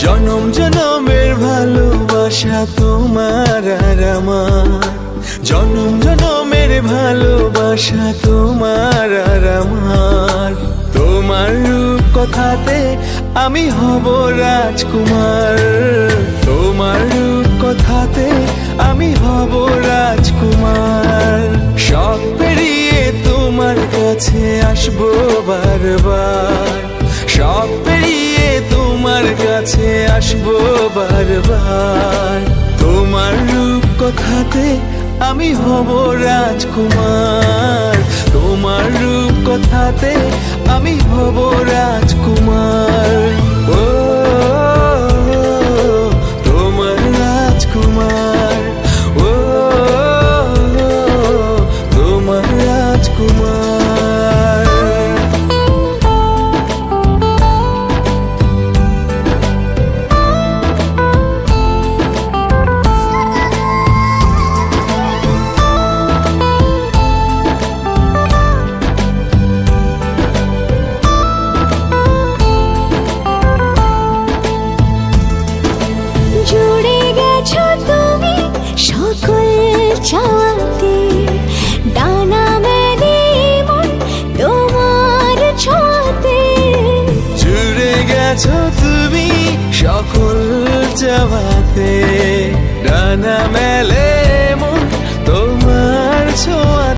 জনম জনমের ভালোবাসা তোমার আর আমার, জনম জনমের ভালোবাসা তোমার আর আমার। তোমার রূপ কথাতে আমি হব রাজকুমার, তোমার রূপ কথাতে আমি হব রাজকুমার। সব পেরিয়ে তোমার কাছে আসবো বারবার, সব পেরিয়ে তোমার কাছে আসবো বারবার। তোমার রূপ কথাতে আমি হব রাজকুমার, তোমার রূপ কথাতে আমি হব রাজকুমার। ও তোমার রাজকুমার, ও তোমার রাজকুমার। চাওয়াতে ডানা মেলে মন তোমার ছোঁয়াতে, জুড়ে গেছো তুমি সকল চাওয়াতে, ডানা মেলে